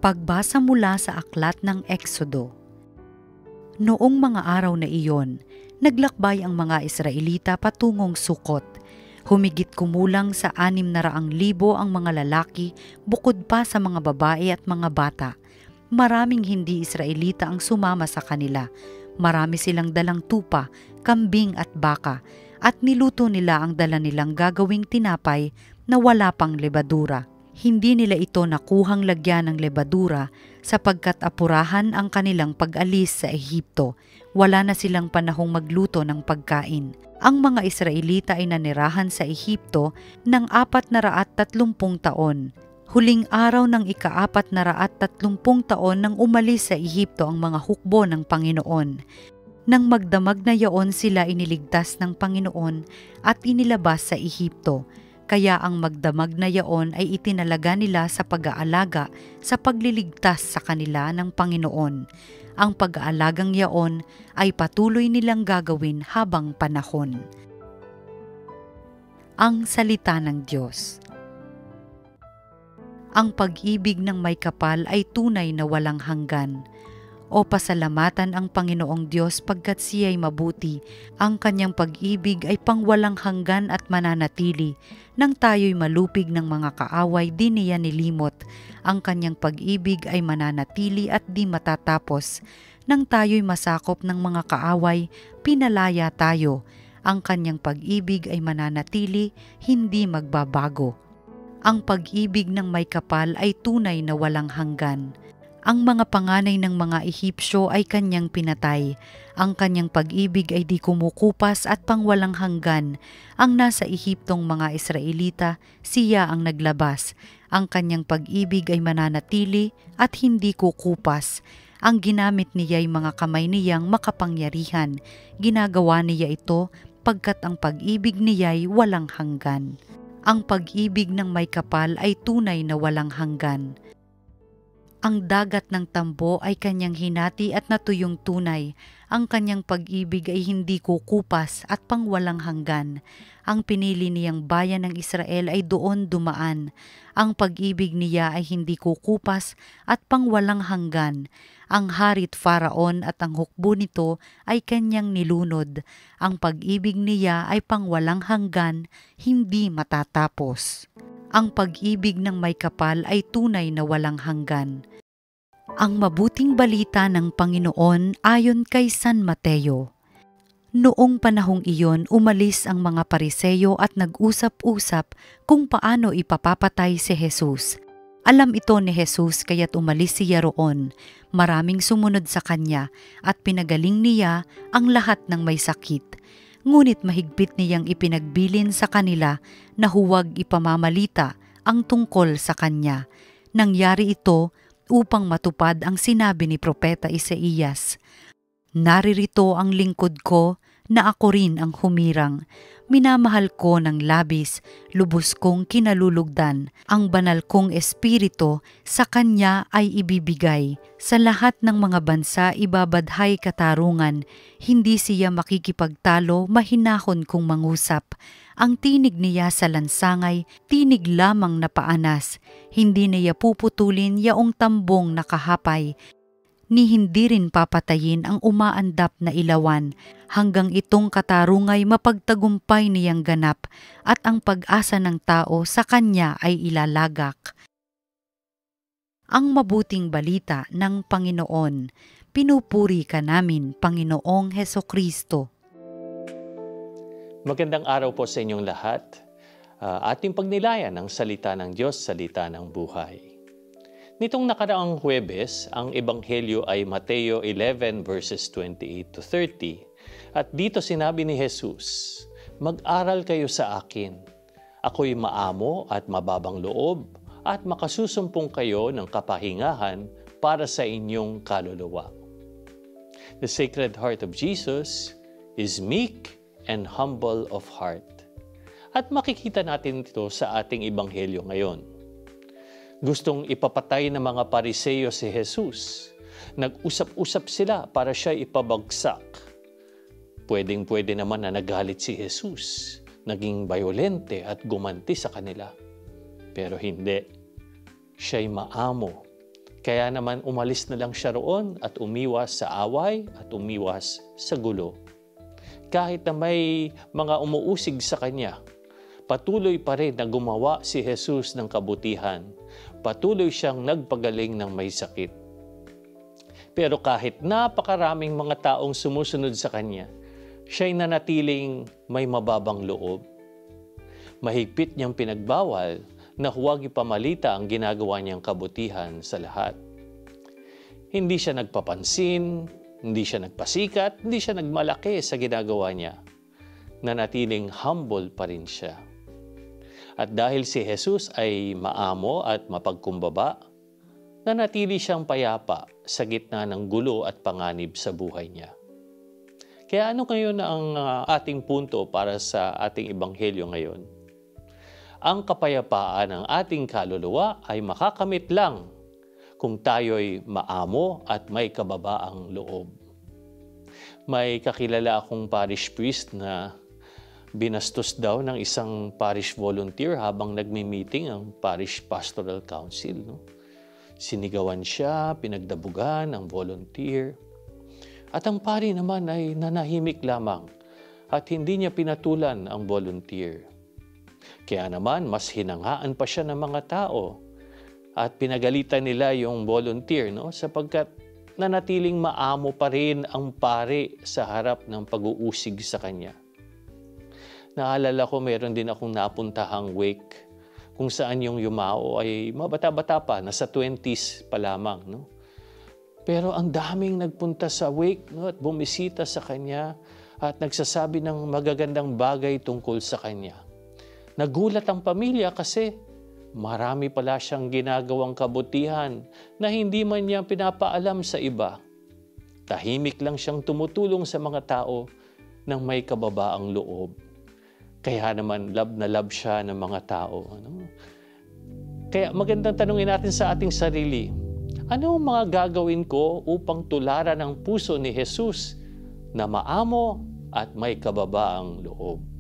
Pagbasa mula sa aklat ng Eksodo. Noong mga araw na iyon, naglakbay ang mga Israelita patungong Sukot. Humigit kumulang sa 600,000 ang mga lalaki bukod pa sa mga babae at mga bata. Maraming hindi Israelita ang sumama sa kanila. Marami silang dalang tupa, kambing at baka, at niluto nila ang dala nilang gagawing tinapay na wala pang lebadura. Hindi nila ito nakuhang lagyan ng lebadura sapagkat apurahan ang kanilang pag-alis sa Ehipto. Wala na silang panahong magluto ng pagkain. Ang mga Israelita ay nanirahan sa Ehipto ng 430 taon. Huling araw ng ika-430 taon nang umalis sa Ehipto ang mga hukbo ng Panginoon. Nang magdamag na yaon sila iniligtas ng Panginoon at inilabas sa Ehipto. Kaya ang magdamag na yaon ay itinalaga nila sa pag-aalaga sa pagliligtas sa kanila ng Panginoon. Ang pag-aalagang yaon ay patuloy nilang gagawin habang panahon. Ang salita ng Diyos. Ang pag-ibig ng may kapal ay tunay na walang hanggan. O pasalamatan ang Panginoong Diyos pagkat siya'y mabuti. Ang kanyang pag-ibig ay pangwalang hanggan at mananatili. Nang tayo'y malupig ng mga kaaway, di niya nilimot. Ang kanyang pag-ibig ay mananatili at di matatapos. Nang tayo'y masakop ng mga kaaway, pinalaya tayo. Ang kanyang pag-ibig ay mananatili, hindi magbabago. Ang pag-ibig ng may kapal ay tunay na walang hanggan. Ang mga panganay ng mga Ehipsyo ay kanyang pinatay. Ang kanyang pag-ibig ay di kumukupas at pangwalang hanggan. Ang nasa Ehiptong mga Israelita, siya ang naglabas. Ang kanyang pag-ibig ay mananatili at hindi kukupas. Ang ginamit niya ay mga kamay niyang makapangyarihan. Ginagawa niya ito pagkat ang pag-ibig niya ay walang hanggan. Ang pag-ibig ng may kapal ay tunay na walang hanggan. Ang dagat ng tambo ay kanyang hinati at natuyong tunay. Ang kanyang pag-ibig ay hindi kukupas at pangwalang hanggan. Ang pinili niyang bayan ng Israel ay doon dumaan. Ang pag-ibig niya ay hindi kukupas at pangwalang hanggan. Ang harit Faraon at ang hukbo nito ay kanyang nilunod. Ang pag-ibig niya ay pangwalang hanggan, hindi matatapos. Ang pag-ibig ng may kapal ay tunay na walang hanggan. Ang mabuting balita ng Panginoon ayon kay San Mateo. Noong panahong iyon, umalis ang mga Pariseyo at nag-usap-usap kung paano ipapapatay si Jesus. Alam ito ni Jesus kaya't umalis siya roon. Maraming sumunod sa kanya at pinagaling niya ang lahat ng may sakit. Ngunit mahigpit niyang ipinagbilin sa kanila na huwag ipamamalita ang tungkol sa kanya. Nangyari ito upang matupad ang sinabi ni Propeta Isaías. Naririto ang lingkod ko na ako rin ang humirang. Minamahal ko ng labis, lubos kong kinalulugdan. Ang banal kong espiritu sa kanya ay ibibigay. Sa lahat ng mga bansa ibabadhay katarungan. Hindi siya makikipagtalo, mahinahon kung mangusap. Ang tinig niya sa lansangay, tinig lamang na paanas. Hindi niya puputulin yaong tambong nakahapay. Ni hindi rin papatayin ang umaandap na ilawan, hanggang itong katarungay mapagtagumpay niyang ganap at ang pag-asa ng tao sa kanya ay ilalagak. Ang mabuting balita ng Panginoon. Pinupuri ka namin, Panginoong Hesukristo. Magandang araw po sa inyong lahat. Ating pagnilayan ang salita ng Diyos, salita ng buhay. Nitong nakaraang Huwebes, ang Ebanghelyo ay Mateo 11 verses 28 to 30. At dito sinabi ni Jesus, "Mag-aral kayo sa akin. Ako'y maamo at mababang loob at makasusumpong kayo ng kapahingahan para sa inyong kaluluwa." The Sacred Heart of Jesus is meek and humble of heart. At makikita natin ito sa ating Ebanghelyo ngayon. Gustong ipapatay ng mga Pariseyo si Jesus. Nag-usap-usap sila para siya ipabagsak. Pwedeng-pwede naman na nagalit si Jesus, naging bayolente at gumanti sa kanila. Pero hindi. Siya'y maamo Kaya naman umalis na lang siya roon at umiwas sa away at umiwas sa gulo. Kahit na may mga umuusig sa kanya, patuloy pa rin na gumawa si Jesus ng kabutihan. Patuloy siyang nagpagaling ng may sakit. Pero kahit napakaraming mga taong sumusunod sa kanya, siya'y nanatiling may mababang loob. Mahigpit niyang pinagbawal na huwag ipamalita ang ginagawa niyang kabutihan sa lahat. Hindi siya nagpapansin, hindi siya nagpasikat, hindi siya nagmalaki sa ginagawa niya. Nanatiling humble pa rin siya. At dahil si Jesus ay maamo at mapagkumbaba, nanatili siyang payapa sa gitna ng gulo at panganib sa buhay niya. Kaya ano ngayon ang ating punto para sa ating ebanghelyo ngayon? Ang kapayapaan ng ating kaluluwa ay makakamit lang kung tayo'y maamo at may kababaang loob. May kakilala akong parish priest na binastos daw ng isang parish volunteer habang nagmi-meeting ang parish pastoral council. Sinigawan siya, pinagdabugan ang volunteer. At ang pari naman ay nanahimik lamang at hindi niya pinatulan ang volunteer. Kaya naman mas hinangaan pa siya ng mga tao at pinagalitan nila yung volunteer, sapagkat nanatiling maamo pa rin ang pari sa harap ng pag-uusig sa kanya. Naalala ko meron din akong napuntahang wake kung saan yung yumao ay mabata-bata pa, nasa 20s pa lamang. Pero ang daming nagpunta sa wake at bumisita sa kanya at nagsasabi ng magagandang bagay tungkol sa kanya. Nagulat ang pamilya kasi marami pala siyang ginagawang kabutihan na hindi man niya pinapaalam sa iba. Tahimik lang siyang tumutulong sa mga tao ng may kababaang loob. Kaya naman love na love siya ng mga tao. Kaya magandang tanungin natin sa ating sarili, ano ang mga gagawin ko upang tularan ang puso ni Jesus na maamo at may kababaang loob?